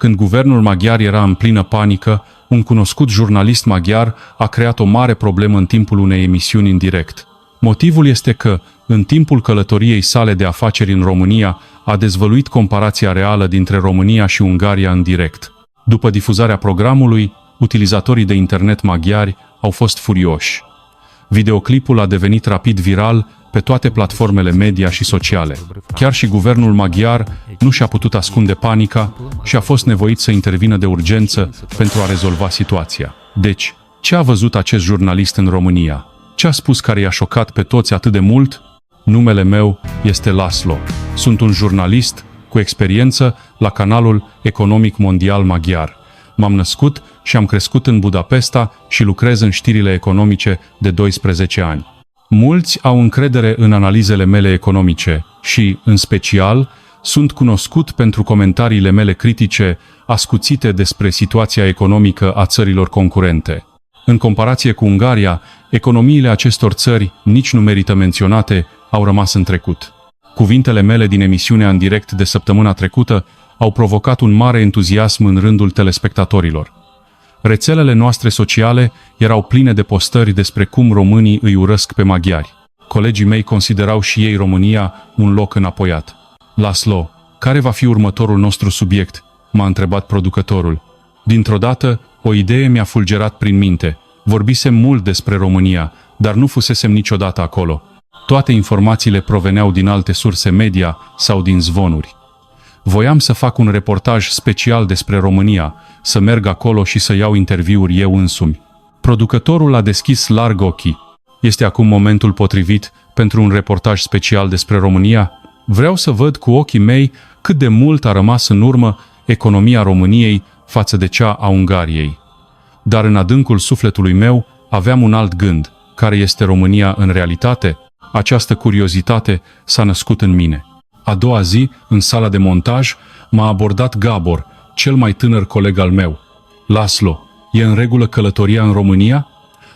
Când guvernul maghiar era în plină panică, un cunoscut jurnalist maghiar a creat o mare problemă în timpul unei emisiuni în direct. Motivul este că, în timpul călătoriei sale de afaceri în România, a dezvăluit comparația reală dintre România și Ungaria în direct. După difuzarea programului, utilizatorii de internet maghiari au fost furioși. Videoclipul a devenit rapid viral pe toate platformele media și sociale. Chiar și guvernul maghiar nu și-a putut ascunde panica și a fost nevoit să intervină de urgență pentru a rezolva situația. Deci, ce a văzut acest jurnalist în România? Ce a spus care i-a șocat pe toți atât de mult? Numele meu este Laszlo. Sunt un jurnalist cu experiență la canalul Economic Mondial Maghiar. M-am născut și am crescut în Budapesta și lucrez în știrile economice de 12 ani. Mulți au încredere în analizele mele economice și, în special, sunt cunoscut pentru comentariile mele critice ascuțite despre situația economică a țărilor concurente. În comparație cu Ungaria, economiile acestor țări, nici nu merită menționate, au rămas în trecut. Cuvintele mele din emisiunea în direct de săptămâna trecută au provocat un mare entuziasm în rândul telespectatorilor. Rețelele noastre sociale erau pline de postări despre cum românii îi urăsc pe maghiari. Colegii mei considerau și ei România un loc înapoiat. Laszlo, care va fi următorul nostru subiect? M-a întrebat producătorul. Dintr-o dată, o idee mi-a fulgerat prin minte. Vorbisem mult despre România, dar nu fusesem niciodată acolo. Toate informațiile proveneau din alte surse media sau din zvonuri. Voiam să fac un reportaj special despre România, să merg acolo și să iau interviuri eu însumi. Producătorul a deschis larg ochii. Este acum momentul potrivit pentru un reportaj special despre România? Vreau să văd cu ochii mei cât de mult a rămas în urmă economia României față de cea a Ungariei. Dar în adâncul sufletului meu aveam un alt gând. Care este România în realitate? Această curiozitate s-a născut în mine. A doua zi, în sala de montaj, m-a abordat Gabor, cel mai tânăr coleg al meu. Laszlo, e în regulă călătoria în România?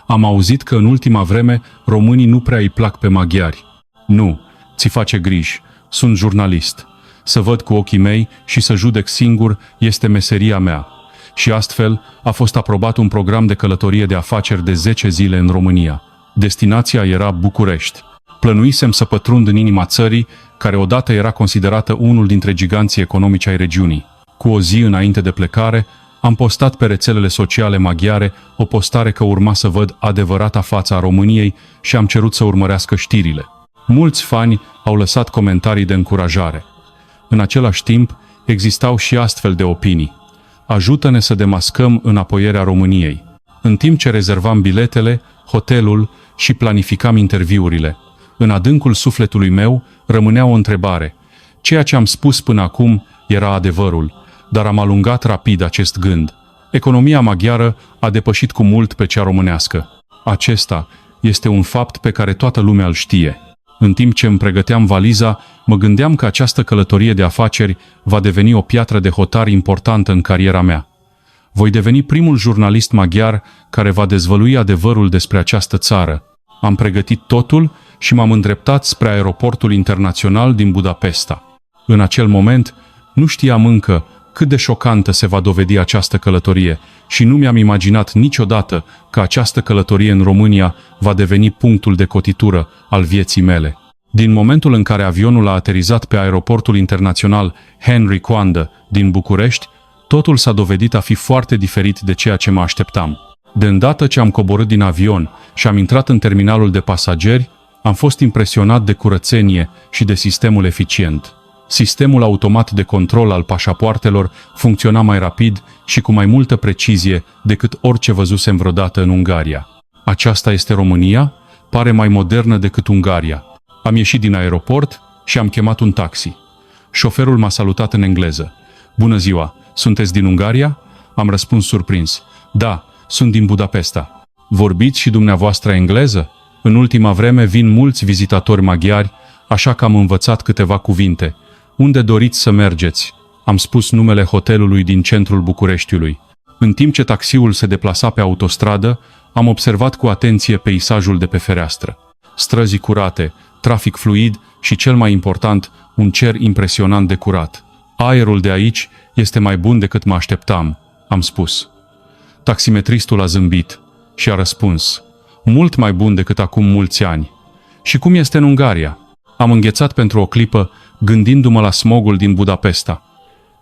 Am auzit că în ultima vreme românii nu prea îi plac pe maghiari. Nu, ți face griji. Sunt jurnalist. Să văd cu ochii mei și să judec singur este meseria mea. Și astfel a fost aprobat un program de călătorie de afaceri de 10 zile în România. Destinația era București. Plănuisem să pătrund în inima țării, care odată era considerată unul dintre giganții economici ai regiunii. Cu o zi înainte de plecare, am postat pe rețelele sociale maghiare o postare că urma să văd adevărata fața a României și am cerut să urmărească știrile. Mulți fani au lăsat comentarii de încurajare. În același timp, existau și astfel de opinii. Ajută-ne să demascăm înapoierea României. În timp ce rezervam biletele, hotelul și planificam interviurile, în adâncul sufletului meu rămânea o întrebare. Ceea ce am spus până acum era adevărul, dar am alungat rapid acest gând. Economia maghiară a depășit cu mult pe cea românească. Acesta este un fapt pe care toată lumea îl știe. În timp ce îmi pregăteam valiza, mă gândeam că această călătorie de afaceri va deveni o piatră de hotar importantă în cariera mea. Voi deveni primul jurnalist maghiar care va dezvălui adevărul despre această țară. Am pregătit totul și m-am îndreptat spre aeroportul internațional din Budapesta. În acel moment, nu știam încă cât de șocantă se va dovedi această călătorie și nu mi-am imaginat niciodată că această călătorie în România va deveni punctul de cotitură al vieții mele. Din momentul în care avionul a aterizat pe aeroportul internațional Henry Coandă din București, totul s-a dovedit a fi foarte diferit de ceea ce mă așteptam. De îndată ce am coborât din avion și am intrat în terminalul de pasageri, am fost impresionat de curățenie și de sistemul eficient. Sistemul automat de control al pașapoartelor funcționa mai rapid și cu mai multă precizie decât orice văzusem vreodată în Ungaria. Aceasta este România? Pare mai modernă decât Ungaria. Am ieșit din aeroport și am chemat un taxi. Șoferul m-a salutat în engleză. Bună ziua, sunteți din Ungaria? Am răspuns surprins. Da, sunt din Budapesta. Vorbiți și dumneavoastră engleză? În ultima vreme vin mulți vizitatori maghiari, așa că am învățat câteva cuvinte. Unde doriți să mergeți? Am spus numele hotelului din centrul Bucureștiului. În timp ce taxiul se deplasa pe autostradă, am observat cu atenție peisajul de pe fereastră. Străzi curate, trafic fluid și, cel mai important, un cer impresionant de curat. Aerul de aici este mai bun decât mă așteptam, am spus. Taximetristul a zâmbit și a răspuns, mult mai bun decât acum mulți ani. Și cum este în Ungaria? Am înghețat pentru o clipă, gândindu-mă la smogul din Budapesta.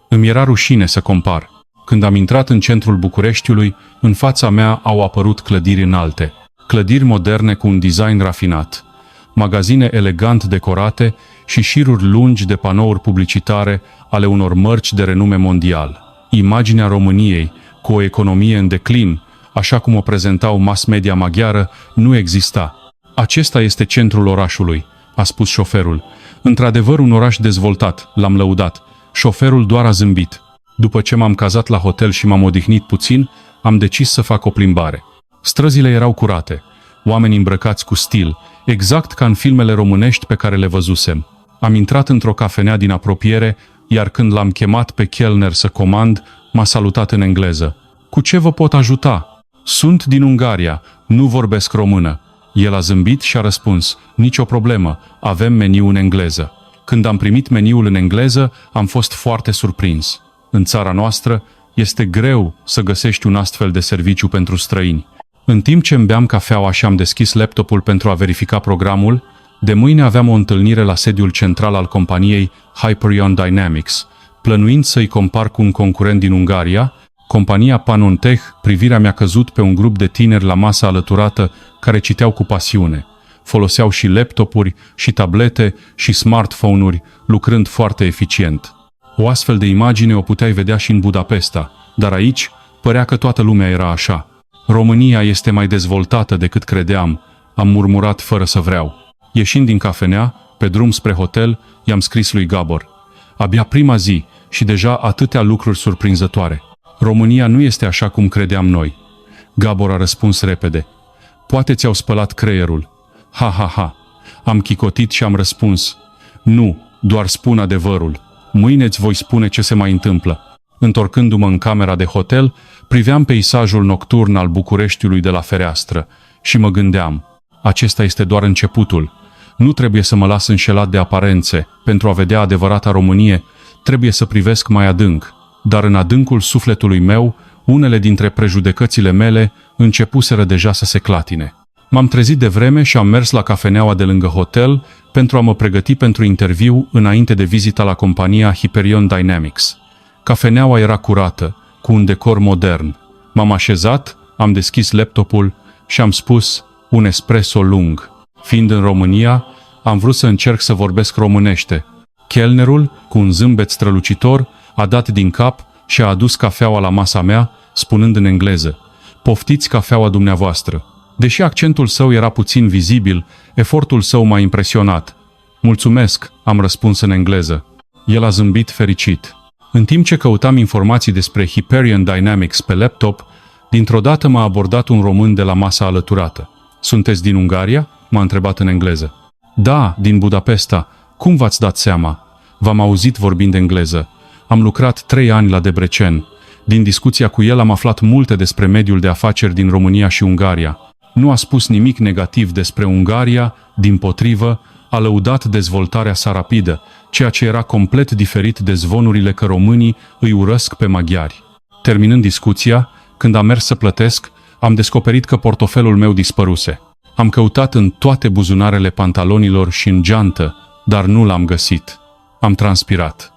Îmi era rușine să compar. Când am intrat în centrul Bucureștiului, în fața mea au apărut clădiri înalte. Clădiri moderne cu un design rafinat, magazine elegant decorate și șiruri lungi de panouri publicitare ale unor mărci de renume mondial. Imaginea României, cu o economie în declin, așa cum o prezentau mass media maghiară, nu exista. Acesta este centrul orașului, a spus șoferul. Într-adevăr un oraș dezvoltat, l-am lăudat. Șoferul doar a zâmbit. După ce m-am cazat la hotel și m-am odihnit puțin, am decis să fac o plimbare. Străzile erau curate, oameni îmbrăcați cu stil, exact ca în filmele românești pe care le văzusem. Am intrat într-o cafenea din apropiere, iar când l-am chemat pe chelner să comand, m-a salutat în engleză. Cu ce vă pot ajuta? Sunt din Ungaria, nu vorbesc română. El a zâmbit și a răspuns, nicio problemă, avem meniu în engleză. Când am primit meniul în engleză, am fost foarte surprins. În țara noastră, este greu să găsești un astfel de serviciu pentru străini. În timp ce îmi beam cafeaua și am deschis laptopul pentru a verifica programul, de mâine aveam o întâlnire la sediul central al companiei Hyperion Dynamics. Plănuind să-i compar cu un concurent din Ungaria, compania Panontech, privirea mi-a căzut pe un grup de tineri la masa alăturată care citeau cu pasiune. Foloseau și laptopuri, și tablete, și smartphone-uri, lucrând foarte eficient. O astfel de imagine o puteai vedea și în Budapesta, dar aici părea că toată lumea era așa. România este mai dezvoltată decât credeam, am murmurat fără să vreau. Ieșind din cafenea, pe drum spre hotel, i-am scris lui Gabor. Abia prima zi și deja atâtea lucruri surprinzătoare. România nu este așa cum credeam noi. Gabor a răspuns repede. Poate ți-au spălat creierul. Ha, ha, ha. Am chicotit și am răspuns. Nu, doar spun adevărul. Mâine îți voi spune ce se mai întâmplă. Întorcându-mă în camera de hotel, priveam peisajul nocturn al Bucureștiului de la fereastră și mă gândeam, acesta este doar începutul. Nu trebuie să mă las înșelat de aparențe. Pentru a vedea adevărata Românie, trebuie să privesc mai adânc. Dar în adâncul sufletului meu, unele dintre prejudecățile mele începuseră deja să se clatine. M-am trezit de vreme și am mers la cafeneaua de lângă hotel pentru a mă pregăti pentru interviu înainte de vizita la compania Hyperion Dynamics. Cafeneaua era curată, cu un decor modern. M-am așezat, am deschis laptopul și am spus un espresso lung. Fiind în România, am vrut să încerc să vorbesc românește. Chelnerul, cu un zâmbet strălucitor, a dat din cap și a adus cafeaua la masa mea, spunând în engleză, poftiți cafeaua dumneavoastră. Deși accentul său era puțin vizibil, efortul său m-a impresionat. Mulțumesc, am răspuns în engleză. El a zâmbit fericit. În timp ce căutam informații despre Hyperion Dynamics pe laptop, dintr-o dată m-a abordat un român de la masa alăturată. Sunteți din Ungaria? M-a întrebat în engleză. Da, din Budapesta. Cum v-ați dat seama? V-am auzit vorbind engleză. Am lucrat 3 ani la Debrecen. Din discuția cu el am aflat multe despre mediul de afaceri din România și Ungaria. Nu a spus nimic negativ despre Ungaria, dimpotrivă, a lăudat dezvoltarea sa rapidă, ceea ce era complet diferit de zvonurile că românii îi urăsc pe maghiari. Terminând discuția, când am mers să plătesc, am descoperit că portofelul meu dispăruse. Am căutat în toate buzunarele pantalonilor și în geantă, dar nu l-am găsit. Am transpirat.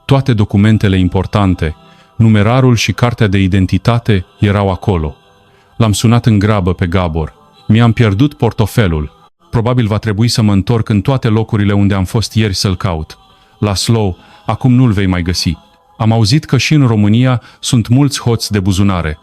Toate documentele importante, numerarul și cartea de identitate erau acolo. L-am sunat în grabă pe Gabor. Mi-am pierdut portofelul. Probabil va trebui să mă întorc în toate locurile unde am fost ieri să-l caut. Laslo, acum nu-l vei mai găsi. Am auzit că și în România sunt mulți hoți de buzunare.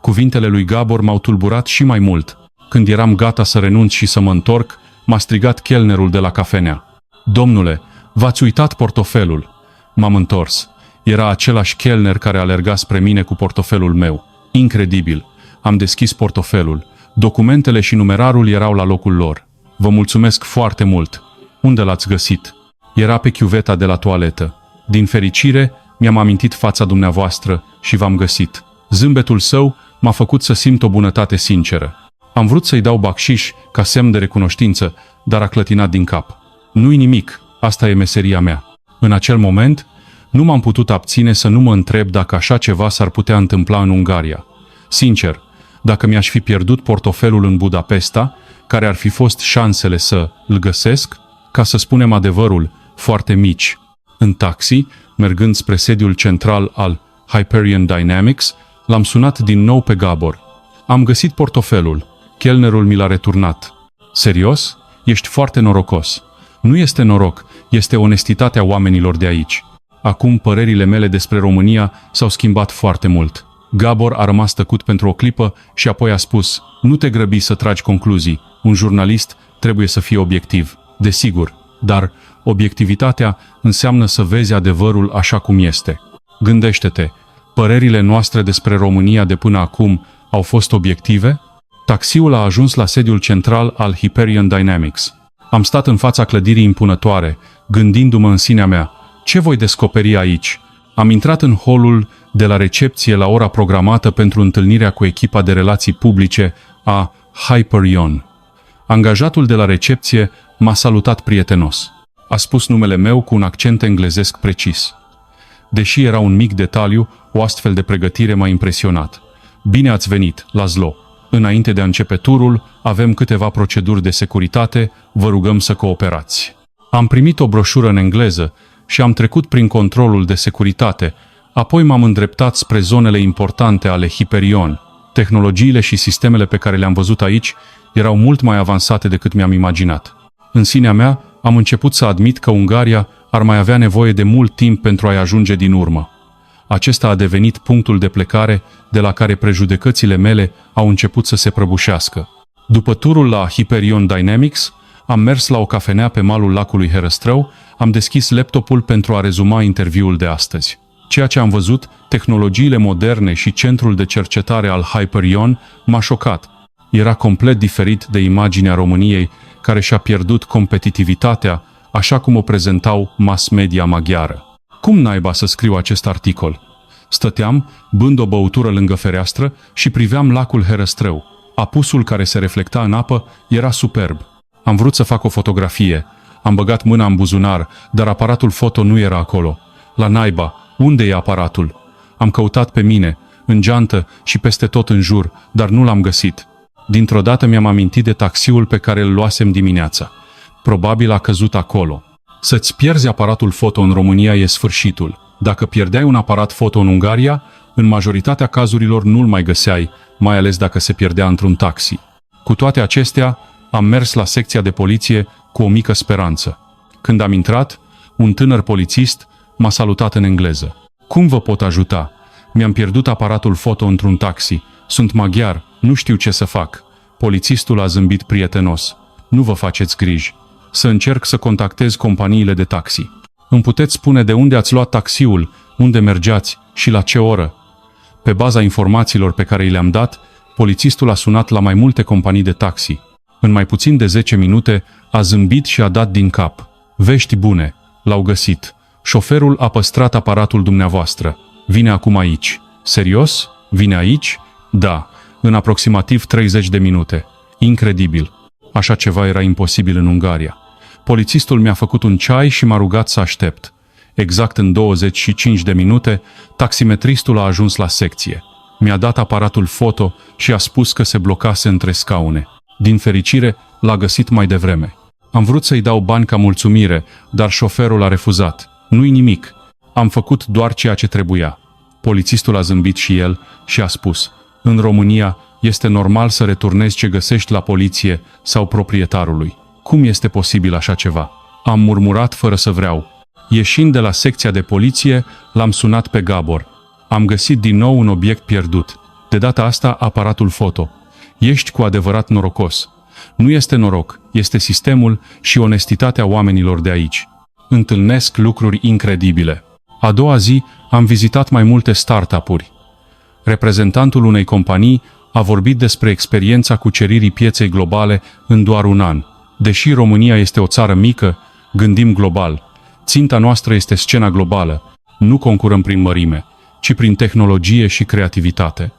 Cuvintele lui Gabor m-au tulburat și mai mult. Când eram gata să renunț și să mă întorc, m-a strigat chelnerul de la cafenea. Domnule, v-ați uitat portofelul. M-am întors. Era același chelner care alerga spre mine cu portofelul meu. Incredibil. Am deschis portofelul. Documentele și numerarul erau la locul lor. Vă mulțumesc foarte mult. Unde l-ați găsit? Era pe chiuveta de la toaletă. Din fericire, mi-am amintit fața dumneavoastră și v-am găsit. Zâmbetul său m-a făcut să simt o bunătate sinceră. Am vrut să-i dau bacșiș ca semn de recunoștință, dar a clătinat din cap. Nu-i nimic, asta e meseria mea. În acel moment, Nu m-am putut abține să nu mă întreb dacă așa ceva s-ar putea întâmpla în Ungaria. Sincer, dacă mi-aș fi pierdut portofelul în Budapesta, care ar fi fost șansele să îl găsesc, ca să spunem adevărul, foarte mici. În taxi, mergând spre sediul central al Hyperion Dynamics, l-am sunat din nou pe Gabor. Am găsit portofelul. Chelnerul mi l-a returnat. Serios? Ești foarte norocos. Nu este noroc, este onestitatea oamenilor de aici. Acum părerile mele despre România s-au schimbat foarte mult. Gabor a rămas tăcut pentru o clipă și apoi a spus: nu te grăbi să tragi concluzii. Un jurnalist trebuie să fie obiectiv. Desigur, dar obiectivitatea înseamnă să vezi adevărul așa cum este. Gândește-te, părerile noastre despre România de până acum au fost obiective? Taxiul a ajuns la sediul central al Hyperion Dynamics. Am stat în fața clădirii impunătoare, gândindu-mă în sinea mea: ce voi descoperi aici? Am intrat în holul de la recepție la ora programată pentru întâlnirea cu echipa de relații publice a Hyperion. Angajatul de la recepție m-a salutat prietenos. A spus numele meu cu un accent englezesc precis. Deși era un mic detaliu, o astfel de pregătire m-a impresionat. Bine ați venit, Laszlo. Înainte de a începe turul, avem câteva proceduri de securitate, vă rugăm să cooperați. Am primit o broșură în engleză și am trecut prin controlul de securitate, apoi m-am îndreptat spre zonele importante ale Hyperion. Tehnologiile și sistemele pe care le-am văzut aici erau mult mai avansate decât mi-am imaginat. În sinea mea, am început să admit că Ungaria ar mai avea nevoie de mult timp pentru a-i ajunge din urmă. Acesta a devenit punctul de plecare de la care prejudecățile mele au început să se prăbușească. După turul la Hyperion Dynamics, am mers la o cafenea pe malul lacului Herăstrău, am deschis laptopul pentru a rezuma interviul de astăzi. Ceea ce am văzut, tehnologiile moderne și centrul de cercetare al Hyperion, m-a șocat. Era complet diferit de imaginea României, care și-a pierdut competitivitatea, așa cum o prezentau mass media maghiară. Cum naiba să scriu acest articol? Stăteam, bând o băutură lângă fereastră și priveam lacul Herăstrău. Apusul care se reflecta în apă era superb. Am vrut să fac o fotografie. Am băgat mâna în buzunar, dar aparatul foto nu era acolo. La naiba, unde e aparatul? Am căutat pe mine, în geantă și peste tot în jur, dar nu l-am găsit. Dintr-o dată mi-am amintit de taxiul pe care îl luasem dimineața. Probabil a căzut acolo. Să-ți pierzi aparatul foto în România e sfârșitul. Dacă pierdeai un aparat foto în Ungaria, în majoritatea cazurilor nu-l mai găseai, mai ales dacă se pierdea într-un taxi. Cu toate acestea, am mers la secția de poliție cu o mică speranță. Când am intrat, un tânăr polițist m-a salutat în engleză. Cum vă pot ajuta? Mi-am pierdut aparatul foto într-un taxi. Sunt maghiar, nu știu ce să fac. Polițistul a zâmbit prietenos. Nu vă faceți griji. Să încerc să contactez companiile de taxi. Îmi puteți spune de unde ați luat taxiul, unde mergeați și la ce oră? Pe baza informațiilor pe care i le-am dat, polițistul a sunat la mai multe companii de taxi. În mai puțin de 10 minute a zâmbit și a dat din cap. Vești bune, l-au găsit. Șoferul a păstrat aparatul dumneavoastră. Vine acum aici. Serios? Vine aici? Da, în aproximativ 30 de minute. Incredibil. Așa ceva era imposibil în Ungaria. Polițistul mi-a făcut un ceai și m-a rugat să aștept. Exact în 25 de minute, taximetristul a ajuns la secție. Mi-a dat aparatul foto și a spus că se blocase între scaune. Din fericire, l-a găsit mai devreme. Am vrut să-i dau bani ca mulțumire, dar șoferul a refuzat. Nu-i nimic. Am făcut doar ceea ce trebuia. Polițistul a zâmbit și el și a spus: în România este normal să returnezi ce găsești la poliție sau proprietarului. Cum este posibil așa ceva? Am murmurat fără să vreau. Ieșind de la secția de poliție, l-am sunat pe Gabor. Am găsit din nou un obiect pierdut. De data asta, aparatul foto. Ești cu adevărat norocos. Nu este noroc, este sistemul și onestitatea oamenilor de aici. Întâlnesc lucruri incredibile. A doua zi am vizitat mai multe startup-uri. Reprezentantul unei companii a vorbit despre experiența cuceririi pieței globale în doar un an. Deși România este o țară mică, gândim global. Ținta noastră este scena globală. Nu concurăm prin mărime, ci prin tehnologie și creativitate.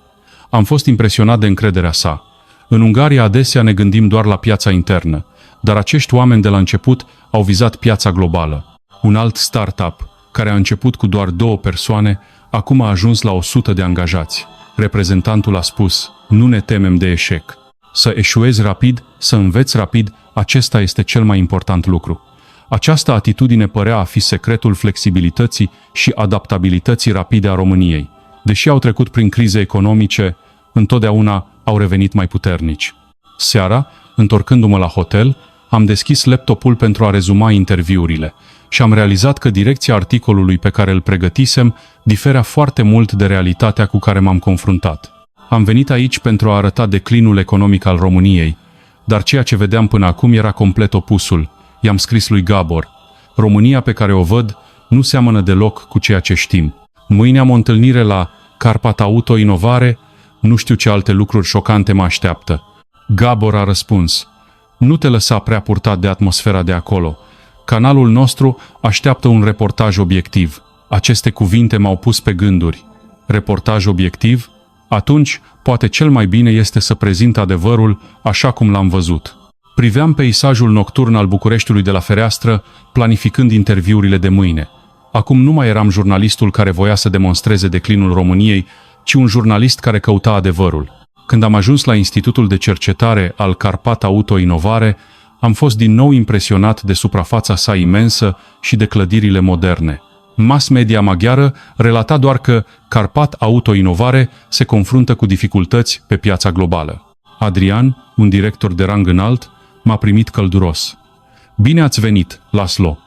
Am fost impresionat de încrederea sa. În Ungaria adesea ne gândim doar la piața internă, dar acești oameni de la început au vizat piața globală. Un alt startup, care a început cu doar 2 persoane, acum a ajuns la 100 de angajați. Reprezentantul a spus, nu ne temem de eșec. Să eșuezi rapid, să înveți rapid, acesta este cel mai important lucru. Această atitudine părea a fi secretul flexibilității și adaptabilității rapide a României. Deși au trecut prin crize economice, întotdeauna au revenit mai puternici. Seara, întorcându-mă la hotel, am deschis laptopul pentru a rezuma interviurile și am realizat că direcția articolului pe care îl pregătisem diferea foarte mult de realitatea cu care m-am confruntat. Am venit aici pentru a arăta declinul economic al României, dar ceea ce vedeam până acum era complet opusul. I-am scris lui Gabor, România pe care o văd nu seamănă deloc cu ceea ce știm. Mâine am o întâlnire la Carpat Auto Inovare, nu știu ce alte lucruri șocante mă așteaptă. Gabor a răspuns, nu te lăsa prea purtat de atmosfera de acolo. Canalul nostru așteaptă un reportaj obiectiv. Aceste cuvinte m-au pus pe gânduri. Reportaj obiectiv? Atunci, poate cel mai bine este să prezint adevărul așa cum l-am văzut. Priveam peisajul nocturn al Bucureștiului de la fereastră, planificând interviurile de mâine. Acum nu mai eram jurnalistul care voia să demonstreze declinul României, ci un jurnalist care căuta adevărul. Când am ajuns la Institutul de Cercetare al Carpat Auto Inovare, am fost din nou impresionat de suprafața sa imensă și de clădirile moderne. Mass media maghiară relata doar că Carpat Auto Inovare se confruntă cu dificultăți pe piața globală. Adrian, un director de rang înalt, m-a primit călduros. Bine ați venit, Laszlo!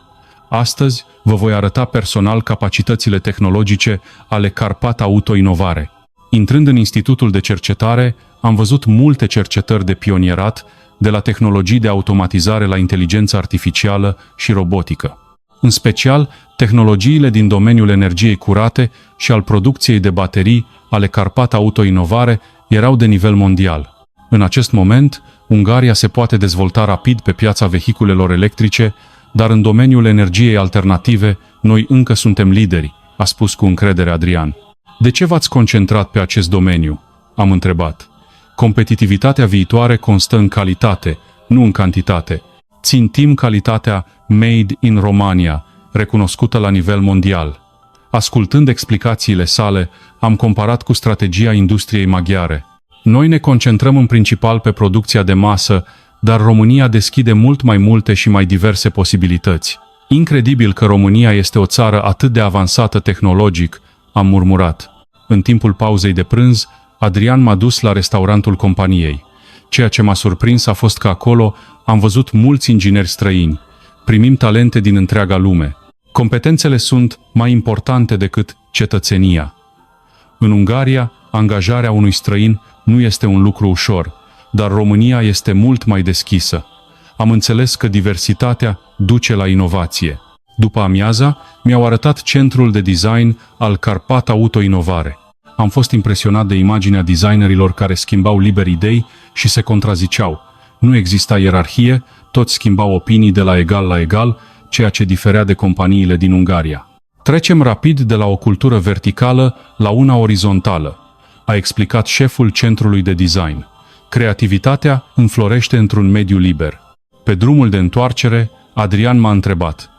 Astăzi vă voi arăta personal capacitățile tehnologice ale Carpat Auto Inovare. Intrând în Institutul de Cercetare, am văzut multe cercetări de pionierat, de la tehnologii de automatizare la inteligență artificială și robotică. În special, tehnologiile din domeniul energiei curate și al producției de baterii ale Carpat Auto Inovare erau de nivel mondial. În acest moment, Ungaria se poate dezvolta rapid pe piața vehiculelor electrice, dar în domeniul energiei alternative, noi încă suntem lideri, a spus cu încredere Adrian. De ce v-ați concentrat pe acest domeniu? Am întrebat. Competitivitatea viitoare constă în calitate, nu în cantitate. Țintim calitatea Made in Romania, recunoscută la nivel mondial. Ascultând explicațiile sale, am comparat cu strategia industriei maghiare. Noi ne concentrăm în principal pe producția de masă, dar România deschide mult mai multe și mai diverse posibilități. Incredibil că România este o țară atât de avansată tehnologic, am murmurat. În timpul pauzei de prânz, Adrian m-a dus la restaurantul companiei. Ceea ce m-a surprins a fost că acolo am văzut mulți ingineri străini. Primim talente din întreaga lume. Competențele sunt mai importante decât cetățenia. În Ungaria, angajarea unui străin nu este un lucru ușor, dar România este mult mai deschisă. Am înțeles că diversitatea duce la inovație. După amiaza, mi-au arătat centrul de design al Carpat Auto Inovare. Am fost impresionat de imaginea designerilor care schimbau liber idei și se contraziceau. Nu exista ierarhie, toți schimbau opinii de la egal la egal, ceea ce diferea de companiile din Ungaria. Trecem rapid de la o cultură verticală la una orizontală, a explicat șeful centrului de design. Creativitatea înflorește într-un mediu liber. Pe drumul de întoarcere, Adrian m-a întrebat: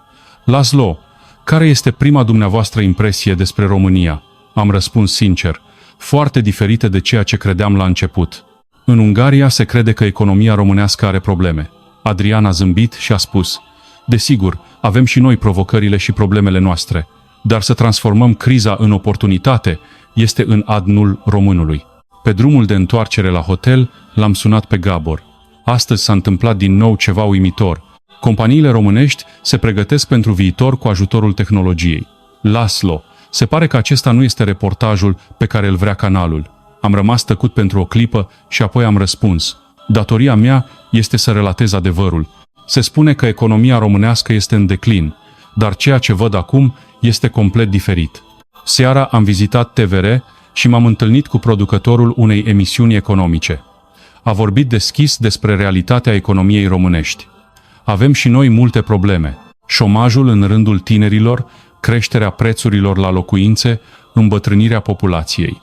Laszlo, care este prima dumneavoastră impresie despre România? Am răspuns sincer, foarte diferită de ceea ce credeam la început. În Ungaria se crede că economia românească are probleme. Adrian a zâmbit și a spus: desigur, avem și noi provocările și problemele noastre, dar să transformăm criza în oportunitate este în ADN-ul românului. Pe drumul de întoarcere la hotel, l-am sunat pe Gabor. Astăzi s-a întâmplat din nou ceva uimitor. Companiile românești se pregătesc pentru viitor cu ajutorul tehnologiei. Laszlo, se pare că acesta nu este reportajul pe care îl vrea canalul. Am rămas tăcut pentru o clipă și apoi am răspuns: datoria mea este să relatez adevărul. Se spune că economia românească este în declin, dar ceea ce văd acum este complet diferit. Seara am vizitat TVR și m-am întâlnit cu producătorul unei emisiuni economice. A vorbit deschis despre realitatea economiei românești. Avem și noi multe probleme. Șomajul în rândul tinerilor, creșterea prețurilor la locuințe, îmbătrânirea populației.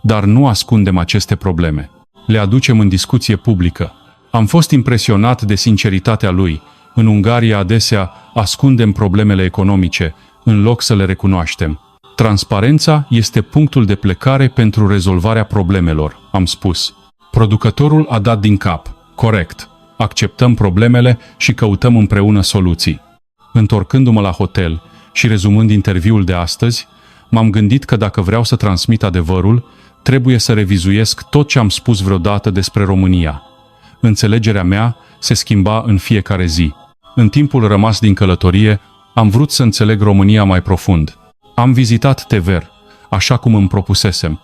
Dar nu ascundem aceste probleme. Le aducem în discuție publică. Am fost impresionat de sinceritatea lui. În Ungaria adesea ascundem problemele economice, în loc să le recunoaștem. Transparența este punctul de plecare pentru rezolvarea problemelor, am spus. Producătorul a dat din cap. Corect. Acceptăm problemele și căutăm împreună soluții. Întorcându-mă la hotel și rezumând interviul de astăzi, m-am gândit că dacă vreau să transmit adevărul, trebuie să revizuiesc tot ce am spus vreodată despre România. Înțelegerea mea se schimba în fiecare zi. În timpul rămas din călătorie, am vrut să înțeleg România mai profund. Am vizitat Tver, așa cum îmi propusesem.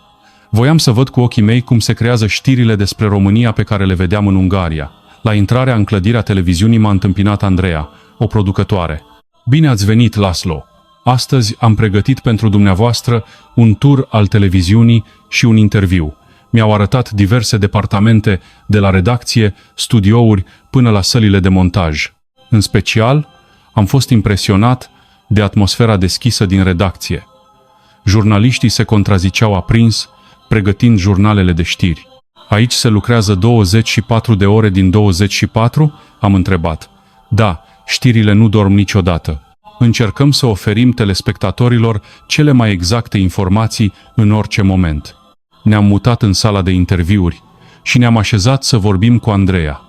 Voiam să văd cu ochii mei cum se creează știrile despre România pe care le vedeam în Ungaria. La intrarea în clădirea televiziunii m-a întâmpinat Andreea, o producătoare. Bine ați venit, Laszlo! Astăzi am pregătit pentru dumneavoastră un tur al televiziunii și un interviu. Mi-au arătat diverse departamente, de la redacție, studiouri, până la sălile de montaj. În special, am fost impresionat de atmosfera deschisă din redacție. Jurnaliștii se contraziceau aprins, pregătind jurnalele de știri. Aici se lucrează 24 de ore din 24? Am întrebat. Da, știrile nu dorm niciodată. Încercăm să oferim telespectatorilor cele mai exacte informații în orice moment. Ne-am mutat în sala de interviuri și ne-am așezat să vorbim cu Andreea.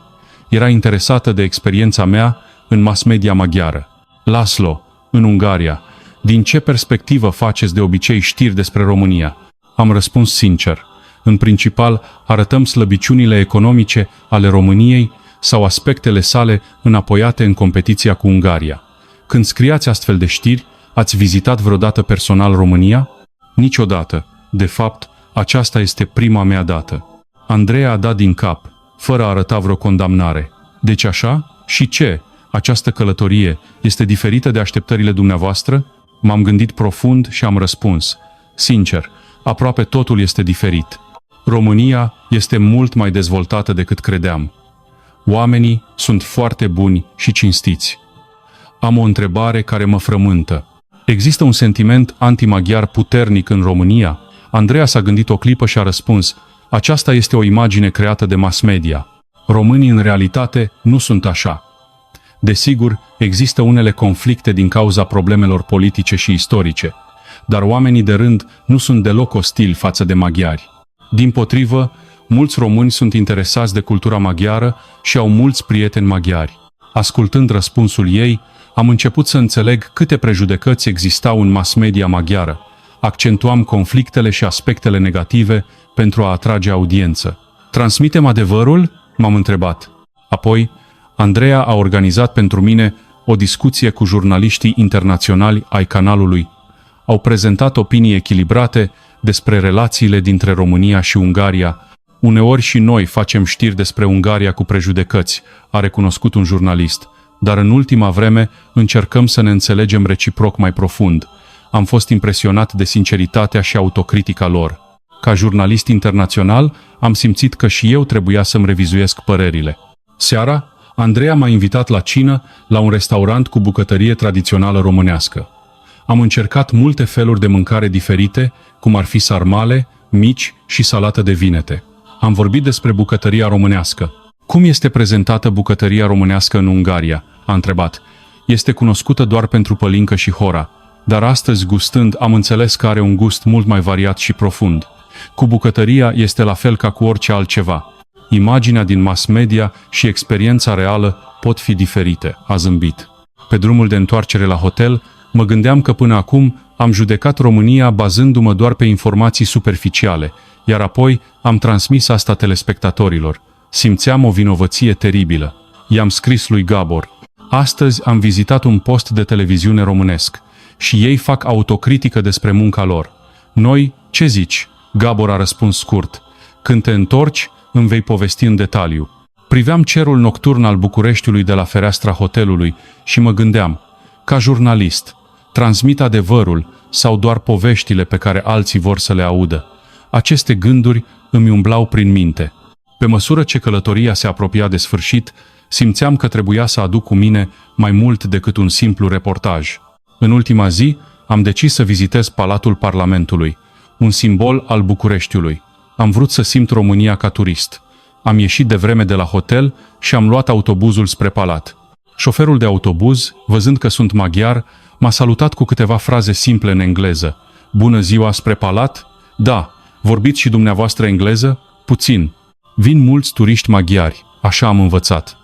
Era interesată de experiența mea în mass media maghiară. Laszlo, în Ungaria, din ce perspectivă faceți de obicei știri despre România? Am răspuns sincer. În principal, arătăm slăbiciunile economice ale României sau aspectele sale înapoiate în competiția cu Ungaria. Când scriați astfel de știri, ați vizitat vreodată personal România? Niciodată. De fapt, aceasta este prima mea dată. Andreea a dat din cap, fără a arăta vreo condamnare. Deci așa? Și ce? Această călătorie este diferită de așteptările dumneavoastră? M-am gândit profund și am răspuns. Sincer, aproape totul este diferit. România este mult mai dezvoltată decât credeam. Oamenii sunt foarte buni și cinstiți. Am o întrebare care mă frământă. Există un sentiment antimaghiar puternic în România? Andreea s-a gândit o clipă și a răspuns. Aceasta este o imagine creată de mass media. Românii în realitate nu sunt așa. Desigur, există unele conflicte din cauza problemelor politice și istorice, dar oamenii de rând nu sunt deloc ostili față de maghiari. Dimpotrivă, mulți români sunt interesați de cultura maghiară și au mulți prieteni maghiari. Ascultând răspunsul ei, am început să înțeleg câte prejudecăți existau în mass media maghiară. Accentuam conflictele și aspectele negative pentru a atrage audiență. Transmitem adevărul? M-am întrebat. Apoi, Andreea a organizat pentru mine o discuție cu jurnaliștii internaționali ai canalului. Au prezentat opinii echilibrate despre relațiile dintre România și Ungaria. Uneori și noi facem știri despre Ungaria cu prejudecăți, a recunoscut un jurnalist, dar în ultima vreme încercăm să ne înțelegem reciproc mai profund. Am fost impresionat de sinceritatea și autocritica lor. Ca jurnalist internațional, am simțit că și eu trebuia să-mi revizuiesc părerile. Seara, Andreea m-a invitat la cină la un restaurant cu bucătărie tradițională românească. Am încercat multe feluri de mâncare diferite, cum ar fi sarmale, mici și salată de vinete. Am vorbit despre bucătăria românească. Cum este prezentată bucătăria românească în Ungaria? A întrebat. Este cunoscută doar pentru pălincă și hora, dar astăzi, gustând, am înțeles că are un gust mult mai variat și profund. Cu bucătăria este la fel ca cu orice altceva. Imaginea din mass media și experiența reală pot fi diferite, a zâmbit. Pe drumul de întoarcere la hotel, mă gândeam că până acum am judecat România bazându-mă doar pe informații superficiale, iar apoi am transmis asta telespectatorilor. Simțeam o vinovăție teribilă. I-am scris lui Gabor. Astăzi am vizitat un post de televiziune românesc și ei fac autocritică despre munca lor. Noi, ce zici? Gabor a răspuns scurt. Când te întorci, îmi vei povesti în detaliu. Priveam cerul nocturn al Bucureștiului de la fereastra hotelului și mă gândeam, ca jurnalist, transmit adevărul sau doar poveștile pe care alții vor să le audă? Aceste gânduri îmi umblau prin minte. Pe măsură ce călătoria se apropia de sfârșit, simțeam că trebuia să aduc cu mine mai mult decât un simplu reportaj. În ultima zi, am decis să vizitez Palatul Parlamentului, un simbol al Bucureștiului. Am vrut să simt România ca turist. Am ieșit devreme de la hotel și am luat autobuzul spre palat. Șoferul de autobuz, văzând că sunt maghiar, M-a salutat cu câteva fraze simple în engleză. Bună ziua spre palat? Da. Vorbiți și dumneavoastră engleză? Puțin. Vin mulți turiști maghiari, așa am învățat.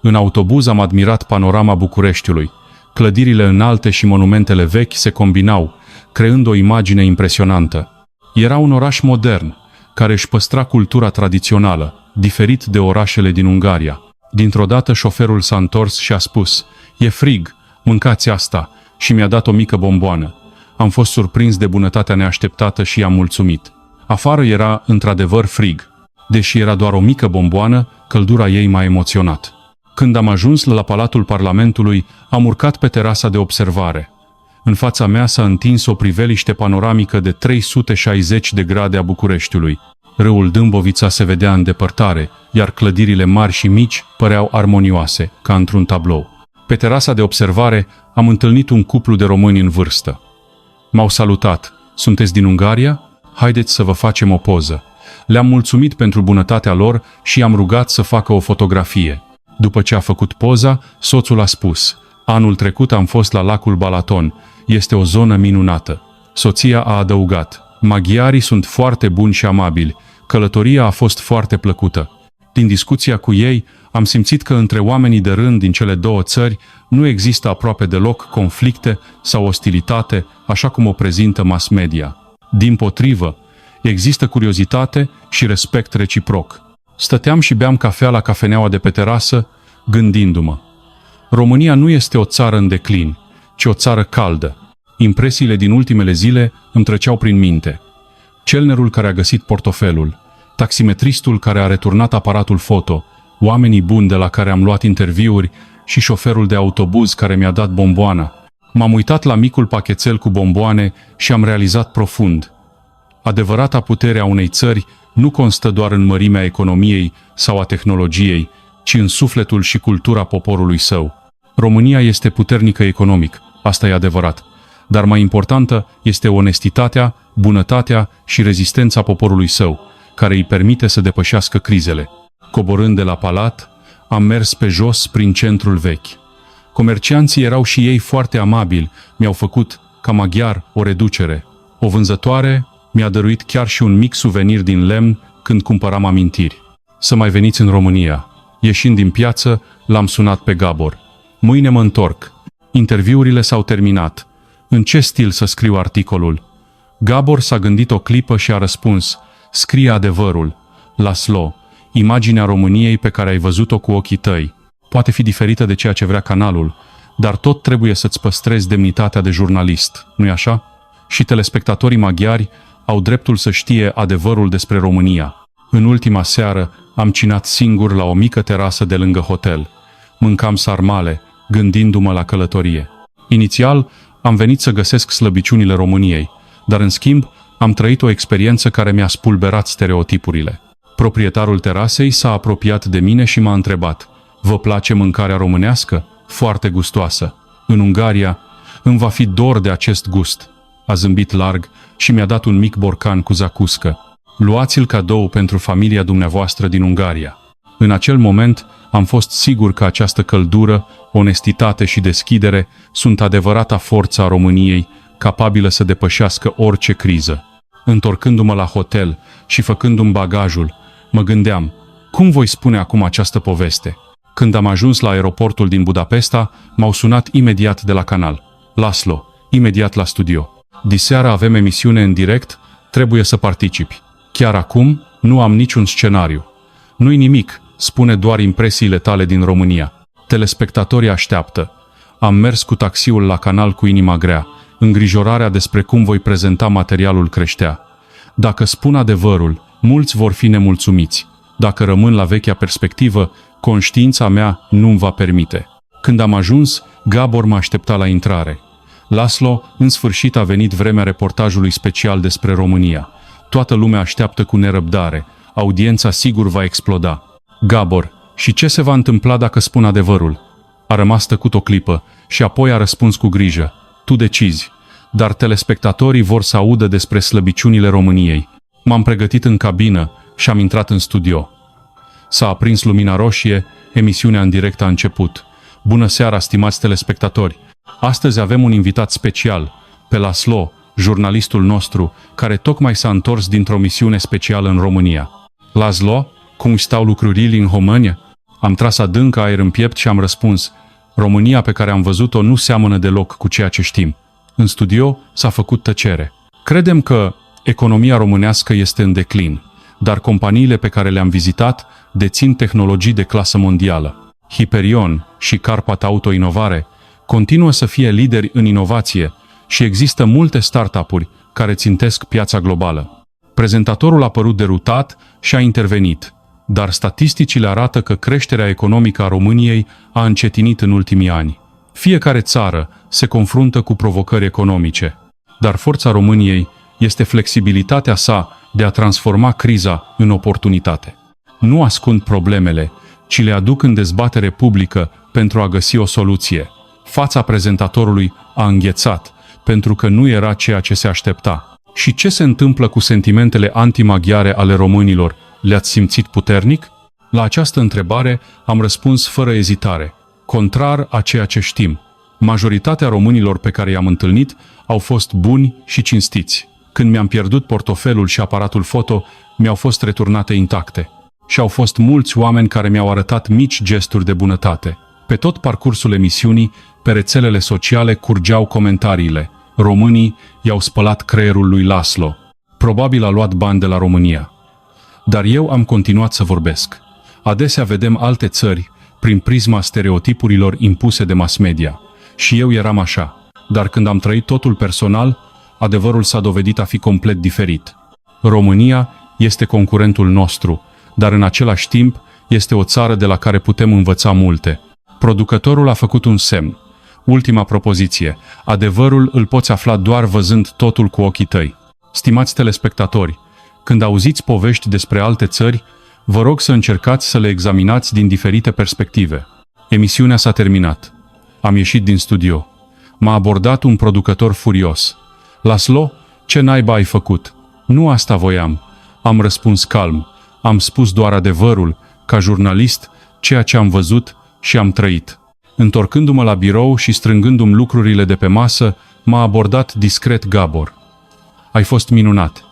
În autobuz am admirat panorama Bucureștiului. Clădirile înalte și monumentele vechi se combinau, creând o imagine impresionantă. Era un oraș modern, care își păstra cultura tradițională, diferit de orașele din Ungaria. Dintr-o dată șoferul s-a întors și a spus: "E frig, mâncați asta", și mi-a dat o mică bomboană. Am fost surprins de bunătatea neașteptată și i-am mulțumit. Afară era într-adevăr frig. Deși era doar o mică bomboană, căldura ei m-a emoționat. Când am ajuns la Palatul Parlamentului, am urcat pe terasa de observare. În fața mea s-a întins o priveliște panoramică de 360 de grade a Bucureștiului. Râul Dâmbovița se vedea în depărtare, iar clădirile mari și mici păreau armonioase, ca într-un tablou. Pe terasa de observare am întâlnit un cuplu de români în vârstă. M-au salutat. "Sunteți din Ungaria? Haideți să vă facem o poză." Le-am mulțumit pentru bunătatea lor și i-am rugat să facă o fotografie. După ce a făcut poza, soțul a spus: "Anul trecut am fost la lacul Balaton. Este o zonă minunată." Soția a adăugat: "Maghiarii sunt foarte buni și amabili. Călătoria a fost foarte plăcută." Din discuția cu ei, am simțit că între oamenii de rând din cele două țări nu există aproape deloc conflicte sau ostilitate, așa cum o prezintă mass media. Dimpotrivă, există curiozitate și respect reciproc. Stăteam și beam cafea la cafeneaua de pe terasă, gândindu-mă: România nu este o țară în declin, ci o țară caldă. Impresiile din ultimele zile îmi treceau prin minte. Celnerul care a găsit portofelul, taximetristul care a returnat aparatul foto, oamenii buni de la care am luat interviuri și șoferul de autobuz care mi-a dat bomboana. M-am uitat la micul pachetel cu bomboane și am realizat profund: adevărata putere a unei țări nu constă doar în mărimea economiei sau a tehnologiei, ci în sufletul și cultura poporului său. România este puternică economic, asta e adevărat, dar mai importantă este onestitatea, bunătatea și rezistența poporului său, care îi permite să depășească crizele. Coborând de la palat, am mers pe jos prin centrul vechi. Comercianții erau și ei foarte amabili, mi-au făcut, ca maghiar, o reducere. O vânzătoare mi-a dăruit chiar și un mic suvenir din lemn când cumpăram amintiri. Să mai veniți în România. Ieșind din piață, l-am sunat pe Gabor. Mâine mă întorc. Interviurile s-au terminat. În ce stil să scriu articolul? Gabor s-a gândit o clipă și a răspuns: scrie adevărul. Laslo, imaginea României pe care ai văzut-o cu ochii tăi poate fi diferită de ceea ce vrea canalul, dar tot trebuie să-ți păstrezi demnitatea de jurnalist, nu-i așa? Și telespectatorii maghiari au dreptul să știe adevărul despre România. În ultima seară am cinat singur la o mică terasă de lângă hotel. Mâncam sarmale, gândindu-mă la călătorie. Inițial, am venit să găsesc slăbiciunile României, dar în schimb am trăit o experiență care mi-a spulberat stereotipurile. Proprietarul terasei s-a apropiat de mine și m-a întrebat: vă place mâncarea românească? Foarte gustoasă. În Ungaria îmi va fi dor de acest gust. A zâmbit larg și mi-a dat un mic borcan cu zacuscă. Luați-l cadou pentru familia dumneavoastră din Ungaria. În acel moment am fost sigur că această căldură, onestitate și deschidere sunt adevărata forță a României, capabilă să depășească orice criză. Întorcându-mă la hotel și făcându-mi bagajul, mă gândeam: cum voi spune acum această poveste? Când am ajuns la aeroportul din Budapesta, m-au sunat imediat de la canal. Laslo, imediat la studio. Diseară avem emisiune în direct, trebuie să participi. Chiar acum nu am niciun scenariu. Nu-i nimic, spune doar impresiile tale din România. Telespectatorii așteaptă. Am mers cu taxiul la canal cu inima grea. Îngrijorarea despre cum voi prezenta materialul creștea. Dacă spun adevărul, mulți vor fi nemulțumiți. Dacă rămân la vechea perspectivă, conștiința mea nu-mi va permite. Când am ajuns, Gabor mă aștepta la intrare. Laslo, în sfârșit a venit vremea reportajului special despre România. Toată lumea așteaptă cu nerăbdare. Audiența sigur va exploda. Gabor, și ce se va întâmpla dacă spun adevărul? A rămas tăcut o clipă și apoi a răspuns cu grijă: tu decizi, dar telespectatorii vor să audă despre slăbiciunile României. M-am pregătit în cabină și am intrat în studio. S-a aprins lumina roșie, emisiunea în direct a început. Bună seara, stimați telespectatori! Astăzi avem un invitat special, pe Laszlo, jurnalistul nostru, care tocmai s-a întors dintr-o misiune specială în România. Laszlo, cum stau lucrurile în România? Am tras adânc aer în piept și am răspuns: România pe care am văzut-o nu seamănă deloc cu ceea ce știm. În studio s-a făcut tăcere. Credem că economia românească este în declin, dar companiile pe care le-am vizitat dețin tehnologii de clasă mondială. Hyperion și Carpat Auto Inovare continuă să fie lideri în inovație și există multe startup-uri care țintesc piața globală. Prezentatorul a părut derutat și a intervenit, dar statisticile arată că creșterea economică a României a încetinit în ultimii ani. Fiecare țară se confruntă cu provocări economice, dar forța României este flexibilitatea sa de a transforma criza în oportunitate. Nu ascund problemele, ci le aduc în dezbatere publică pentru a găsi o soluție. Fața prezentatorului a înghețat, pentru că nu era ceea ce se aștepta. Și ce se întâmplă cu sentimentele antimaghiare ale românilor? Le-ați simțit puternic? La această întrebare am răspuns fără ezitare, contrar a ceea ce știm. Majoritatea românilor pe care i-am întâlnit au fost buni și cinstiți. Când mi-am pierdut portofelul și aparatul foto, mi-au fost returnate intacte. Și au fost mulți oameni care mi-au arătat mici gesturi de bunătate. Pe tot parcursul emisiunii, pe rețelele sociale curgeau comentariile: românii i-au spălat creierul lui Laszlo. Probabil a luat bani de la România. Dar eu am continuat să vorbesc. Adesea vedem alte țări prin prisma stereotipurilor impuse de mass media. Și eu eram așa. Dar când am trăit totul personal, adevărul s-a dovedit a fi complet diferit. România este concurentul nostru, dar în același timp este o țară de la care putem învăța multe. Producătorul a făcut un semn. Ultima propoziție. Adevărul îl poți afla doar văzând totul cu ochii tăi. Stimați telespectatori, când auziți povești despre alte țări, vă rog să încercați să le examinați din diferite perspective. Emisiunea s-a terminat. Am ieșit din studio. M-a abordat un producător furios. Laszlo, ce naiba ai făcut? Nu asta voiam. Am răspuns calm. Am spus doar adevărul, ca jurnalist, ceea ce am văzut și am trăit. Întorcându-mă la birou și strângându-mi lucrurile de pe masă, m-a abordat discret Gabor. Ai fost minunat.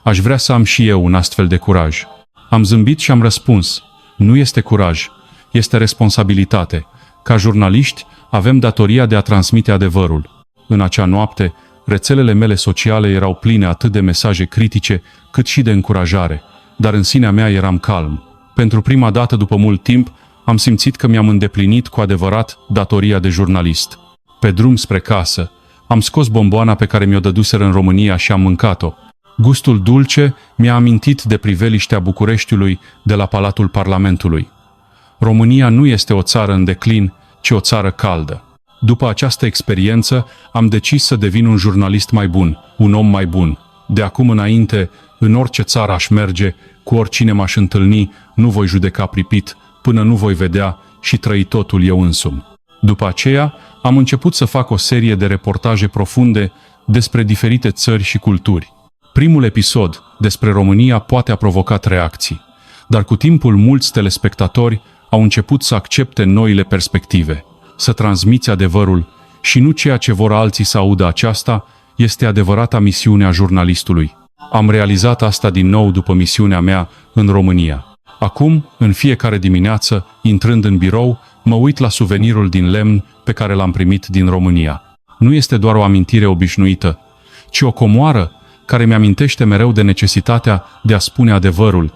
Aș vrea să am și eu un astfel de curaj. Am zâmbit și am răspuns: nu este curaj, este responsabilitate. Ca jurnaliști, avem datoria de a transmite adevărul. În acea noapte, rețelele mele sociale erau pline atât de mesaje critice, cât și de încurajare, dar în sinea mea eram calm. Pentru prima dată după mult timp, am simțit că mi-am îndeplinit cu adevărat datoria de jurnalist. Pe drum spre casă, am scos bomboana pe care mi-o dăduseră în România și am mâncat-o. Gustul dulce mi-a amintit de priveliștea Bucureștiului de la Palatul Parlamentului. România nu este o țară în declin, ci o țară caldă. După această experiență, am decis să devin un jurnalist mai bun, un om mai bun. De acum înainte, în orice țară aș merge, cu oricine m-aș întâlni, nu voi judeca pripit, până nu voi vedea și trăi totul eu însumi. După aceea, am început să fac o serie de reportaje profunde despre diferite țări și culturi. Primul episod despre România poate a provocat reacții, dar cu timpul mulți telespectatori au început să accepte noile perspective, să transmiți adevărul și nu ceea ce vor alții să audă. Aceasta este adevărata misiune a jurnalistului. Am realizat asta din nou după misiunea mea în România. Acum, în fiecare dimineață, intrând în birou, mă uit la suvenirul din lemn pe care l-am primit din România. Nu este doar o amintire obișnuită, ci o comoară care mi-amintește mereu de necesitatea de a spune adevărul,